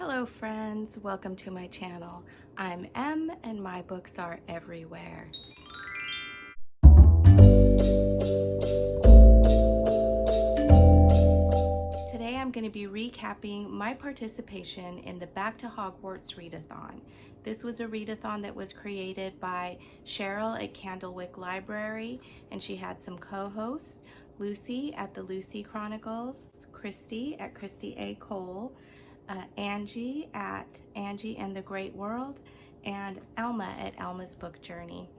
Hello friends, welcome to my channel. I'm Em and my books are everywhere. Today I'm going to be recapping my participation in the Back to Hogwarts Readathon. This was a readathon that was created by Cheryl at Candlewick Library, and she had some co-hosts, Lucy at the Lucy Chronicles, Kristi at Christie A. Cole, Angie at Angie and the Great World, and Alma at Alma's Book Journey.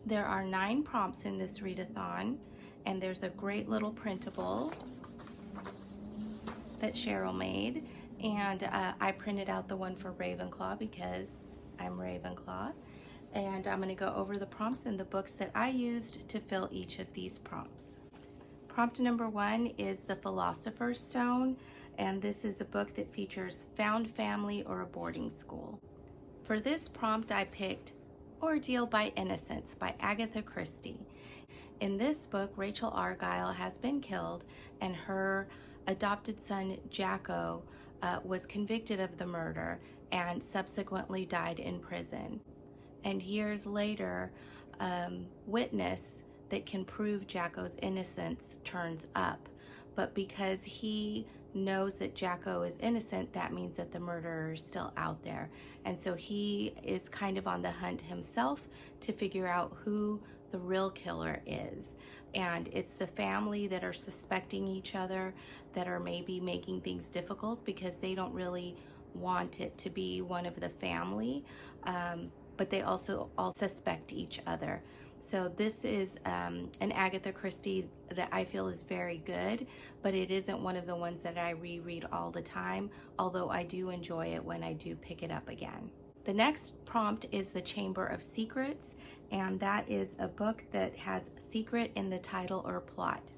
There are 9 prompts in this readathon, and there's a great little printable that Cheryl made, and I printed out the one for Ravenclaw because I'm Ravenclaw, and I'm going to go over the prompts and the books that I used to fill each of these prompts. Prompt number 1 is The Philosopher's Stone, and this is a book that features found family or a boarding school. For this prompt, I picked Ordeal by Innocence by Agatha Christie. In this book, Rachel Argyle has been killed, and her adopted son, Jacko, was convicted of the murder and subsequently died in prison. And years later, witness that can prove Jacko's innocence turns up. But because he knows that Jacko is innocent, that means that the murderer is still out there. And so he is kind of on the hunt himself to figure out who the real killer is. And it's the family that are suspecting each other, that are maybe making things difficult because they don't really want it to be one of the family, but they also all suspect each other. So this is an Agatha Christie that I feel is very good, but it isn't one of the ones that I reread all the time, although I do enjoy it when I do pick it up again. The next prompt is The Chamber of Secrets, and that is a book that has secret in the title or plot.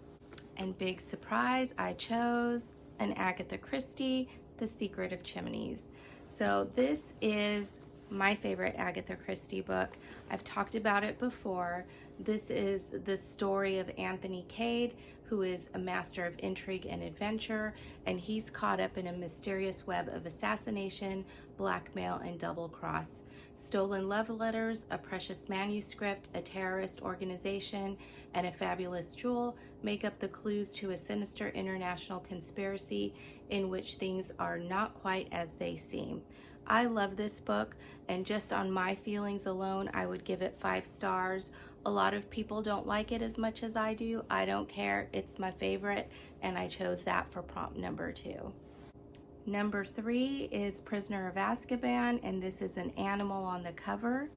And big surprise, I chose an Agatha Christie, The Secret of Chimneys. So this is my favorite Agatha Christie book. I've talked about it before. This is the story of Anthony Cade, who is a master of intrigue and adventure, and he's caught up in a mysterious web of assassination, blackmail, and double cross. Stolen love letters, a precious manuscript, a terrorist organization, and a fabulous jewel make up the clues to a sinister international conspiracy in which things are not quite as they seem. I love this book, and just on my feelings alone, I would give it 5 stars. A lot of people don't like it as much as I do. I don't care. It's my favorite, and I chose that for prompt number 2. Number 3 is Prisoner of Azkaban, and this is an animal on the cover.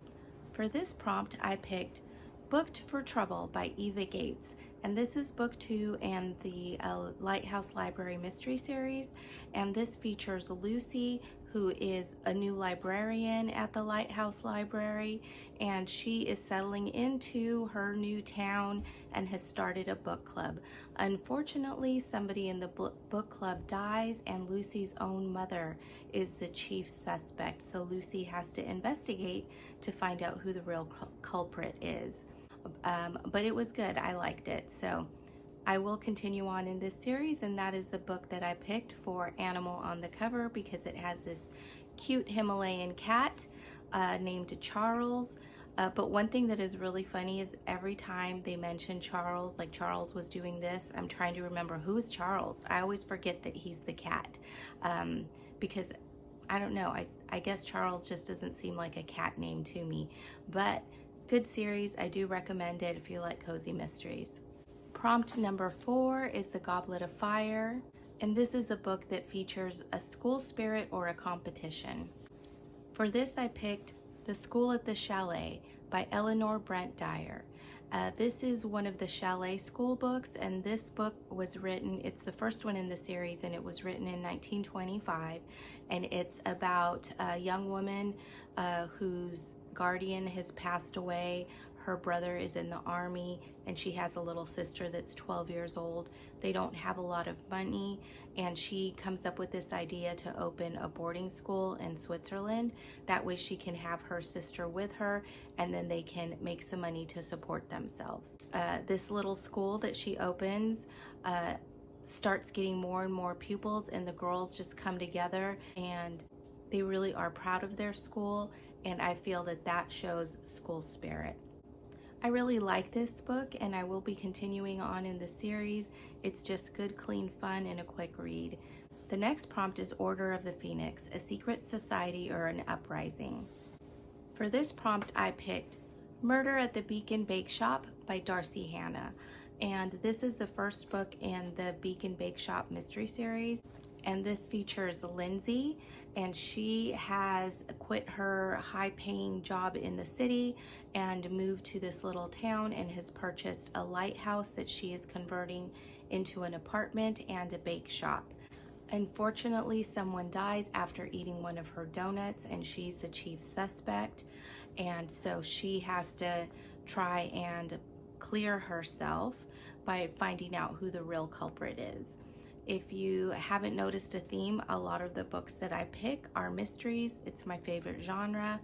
For this prompt, I picked Booked for Trouble by Eva Gates, and this is book 2 and the Lighthouse Library Mystery Series, and this features Lucy, who is a new librarian at the Lighthouse Library, and she is settling into her new town and has started a book club. Unfortunately, somebody in the book club dies, and Lucy's own mother is the chief suspect, so Lucy has to investigate to find out who the real culprit is. But it was good. I liked it. So I will continue on in this series, and that is the book that I picked for Animal on the Cover because it has this cute Himalayan cat named Charles. But one thing that is really funny is every time they mention Charles, like Charles was doing this, I'm trying to remember who is Charles. I always forget that he's the cat because I don't know. I guess Charles just doesn't seem like a cat name to me. But good series. I do recommend it if you like cozy mysteries. Prompt number 4 is The Goblet of Fire, and this is a book that features a school spirit or a competition. For this, I picked The School at the Chalet by Elinor Brent Dyer. This is one of the Chalet school books, and this book was written, it's the first one in the series, and it was written in 1925, and it's about a young woman whose guardian has passed away. Her brother is in the army, and she has a little sister that's 12 years old. They don't have a lot of money, and she comes up with this idea to open a boarding school in Switzerland. That way she can have her sister with her, and then they can make some money to support themselves. This little school that she opens starts getting more and more pupils, and the girls just come together and They really are proud of their school, and I feel that that shows school spirit. I really like this book, and I will be continuing on in the series. It's just good, clean fun, and a quick read. The next prompt is Order of the Phoenix, a secret society or an uprising. For this prompt, I picked Murder at the Beacon Bakeshop by Darci Hannah. And this is the first book in the Beacon Bakeshop mystery series. And this features Lindsay, and she has quit her high-paying job in the city and moved to this little town and has purchased a lighthouse that she is converting into an apartment and a bake shop. Unfortunately, someone dies after eating one of her donuts, and she's the chief suspect, and so she has to try and clear herself by finding out who the real culprit is. If you haven't noticed a theme, a lot of the books that I pick are mysteries. It's my favorite genre.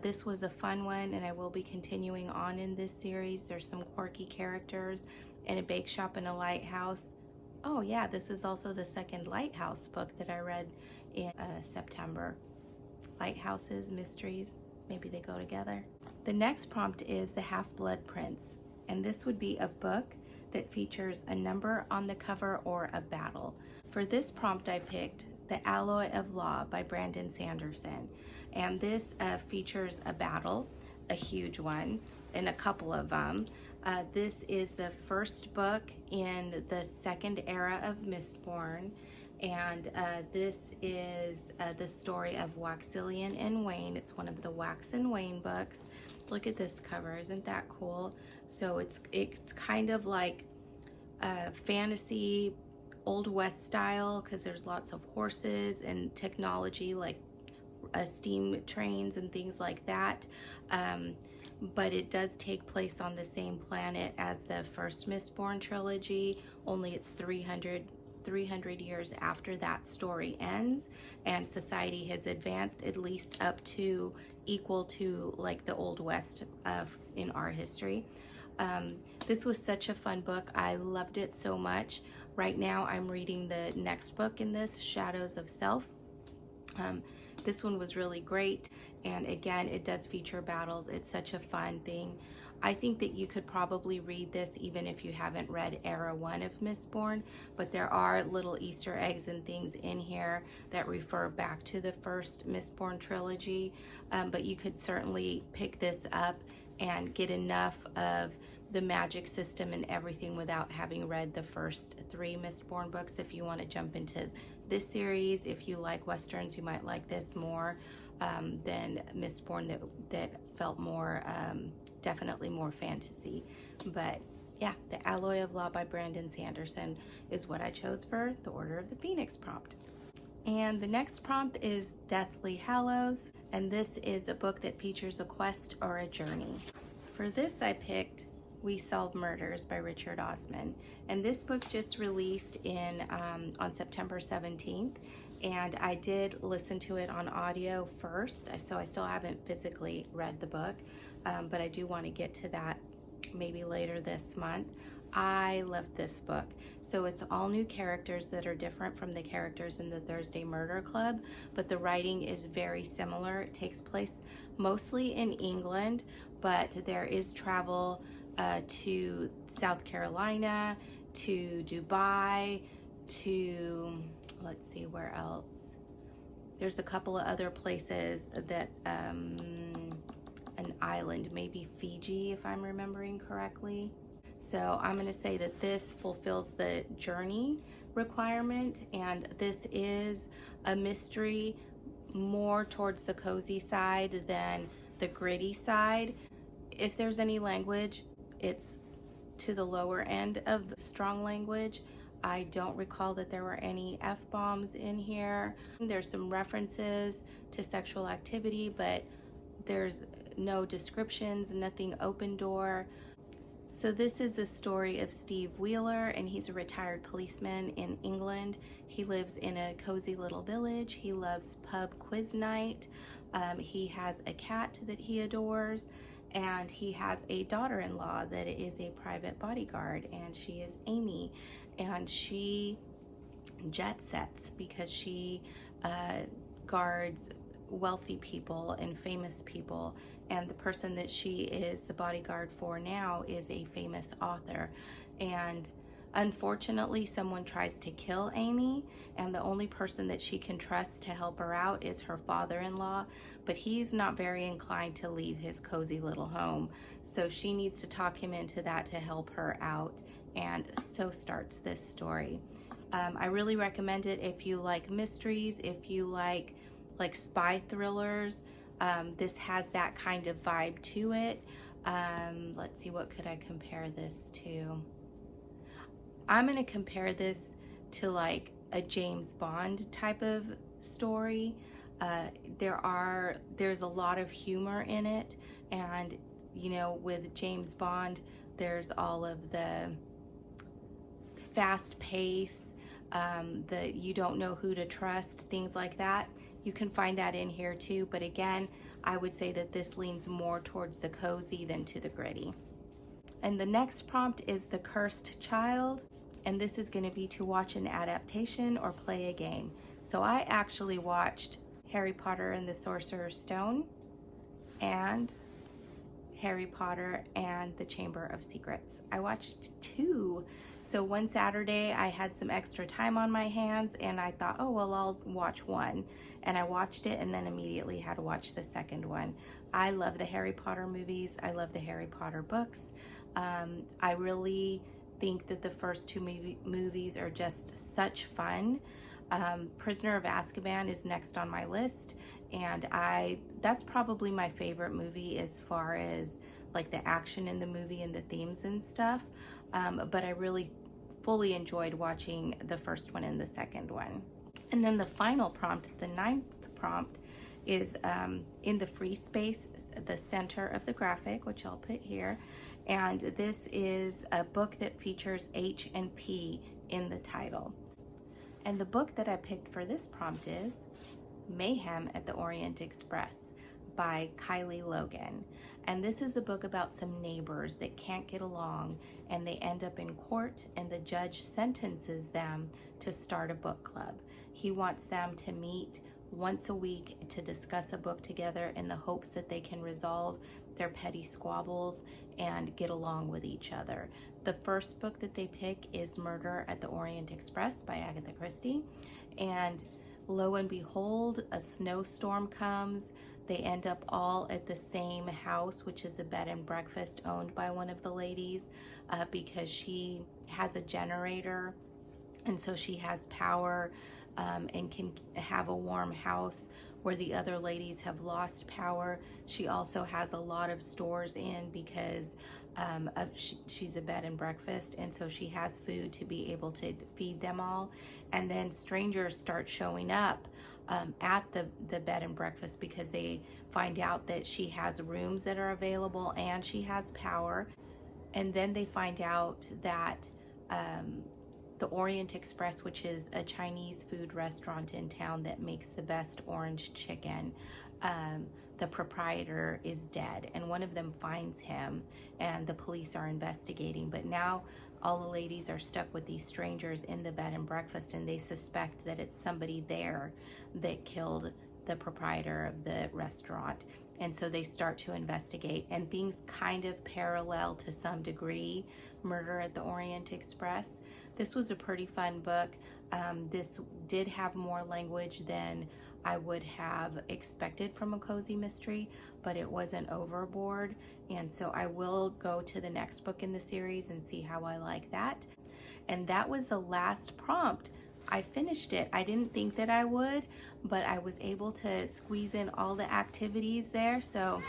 This was a fun one, and I will be continuing on in this series. There's some quirky characters and a bake shop and a lighthouse. Oh yeah, this is also the second lighthouse book that I read in September. Lighthouses, mysteries, maybe they go together. The next prompt is The Half-Blood Prince, and this would be a book that features a number on the cover or a battle. For this prompt, I picked The Alloy of Law by Brandon Sanderson, and this features a battle, a huge one, and a couple of them. This is the first book in the second era of Mistborn, and this is the story of Waxillian and Wayne. It's one of the Wax and Wayne books. Look at this cover, isn't that cool? So it's kind of like fantasy, Old West style, because there's lots of horses and technology like steam trains and things like that. But it does take place on the same planet as the first Mistborn trilogy, only it's 300 years after that story ends, and society has advanced at least up to equal to like the Old West in our history. This was such a fun book. I loved it so much. Right now I'm reading the next book in this, Shadows of Self. This one was really great, and again, it does feature battles. It's such a fun thing. I think that you could probably read this even if you haven't read Era 1 of Mistborn, but there are little Easter eggs and things in here that refer back to the first Mistborn trilogy, but you could certainly pick this up and get enough of the magic system and everything without having read the first 3 Mistborn books. If you want to jump into this series, if you like Westerns, you might like this more than Mistborn that felt more definitely more fantasy. But yeah, The Alloy of Law by Brandon Sanderson is what I chose for the Order of the Phoenix prompt. And the next prompt is Deathly Hallows, and this is a book that features a quest or a journey. For this, I picked We Solve Murders by Richard Osman, and this book just released on September 17th, and I did listen to it on audio first, so I still haven't physically read the book, but I do want to get to that maybe later this month. I loved this book. So it's all new characters that are different from the characters in the Thursday Murder Club, but the writing is very similar. It takes place mostly in England, but there is travel to South Carolina, to Dubai, to, let's see, where else? There's a couple of other places that, an island, maybe Fiji, if I'm remembering correctly. So I'm going to say that this fulfills the journey requirement, and this is a mystery more towards the cozy side than the gritty side. If there's any language, it's to the lower end of strong language. I don't recall that there were any F-bombs in here. There's some references to sexual activity, but there's no descriptions, nothing open door. So this is the story of Steve Wheeler, and he's a retired policeman in England. He lives in a cozy little village. He loves pub quiz night. He has a cat that he adores, and he has a daughter-in-law that is a private bodyguard, and she is Amy, and she jet sets because she guards wealthy people and famous people, and the person that she is the bodyguard for now is a famous author. And unfortunately, someone tries to kill Amy, and the only person that she can trust to help her out is her father-in-law, but he's not very inclined to leave his cozy little home. So she needs to talk him into that to help her out, and so starts this story. I really recommend it if you like mysteries, if you like spy thrillers. This has that kind of vibe to it. Let's see, what could I compare this to? I'm going to compare this to like a James Bond type of story. There's a lot of humor in it, and you know, with James Bond, there's all of the fast pace, the you don't know who to trust, things like that. You can find that in here too, but again, I would say that this leans more towards the cozy than to the gritty. And the next prompt is The Cursed Child, and this is going to be to watch an adaptation or play a game. So I actually watched Harry Potter and the Sorcerer's Stone and Harry Potter and the Chamber of Secrets. I watched 2. So one Saturday I had some extra time on my hands and I thought, oh, well, I'll watch 1. And I watched it and then immediately had to watch the second one. I love the Harry Potter movies. I love the Harry Potter books. I really think that the first 2 movies are just such fun. Prisoner of Azkaban is next on my list, and that's probably my favorite movie as far as like the action in the movie and the themes and stuff. But I really fully enjoyed watching the first one and the second one. And then the final prompt, the 9th prompt, is in the free space, the center of the graphic, which I'll put here. And this is a book that features H and P in the title. And the book that I picked for this prompt is Mayhem at the Orient Express by Kylie Logan. And this is a book about some neighbors that can't get along, and they end up in court, and the judge sentences them to start a book club. He wants them to meet once a week to discuss a book together in the hopes that they can resolve their petty squabbles and get along with each other. The first book that they pick is Murder at the Orient Express by Agatha Christie, and lo and behold, a snowstorm comes. They end up all at the same house, which is a bed and breakfast owned by one of the ladies, because she has a generator, and so she has power and can have a warm house where the other ladies have lost power. She also has a lot of stores in because she's a bed and breakfast, and so she has food to be able to feed them all. And then strangers start showing up at the bed and breakfast because they find out that she has rooms that are available and she has power. And then they find out that the Orient Express, which is a Chinese food restaurant in town that makes the best orange chicken, the proprietor is dead, and one of them finds him, and the police are investigating. But now all the ladies are stuck with these strangers in the bed and breakfast, and they suspect that it's somebody there that killed the proprietor of the restaurant. And so they start to investigate, and things kind of parallel to some degree Murder at the Orient Express. This was a pretty fun book. This did have more language than I would have expected from a cozy mystery, but it wasn't overboard. And so I will go to the next book in the series and see how I like that. And that was the last prompt. I finished it. I didn't think that I would, but I was able to squeeze in all the activities there. So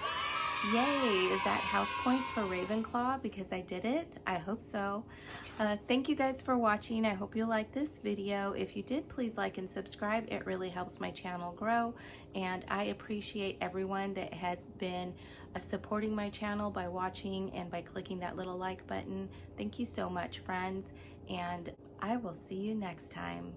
yay, is that house points for Ravenclaw because I did it? I hope so. Thank you guys for watching. I hope you liked this video. If you did, please like and subscribe. It really helps my channel grow, and I appreciate everyone that has been supporting my channel by watching and by clicking that little like button. Thank you so much, friends, and I will see you next time.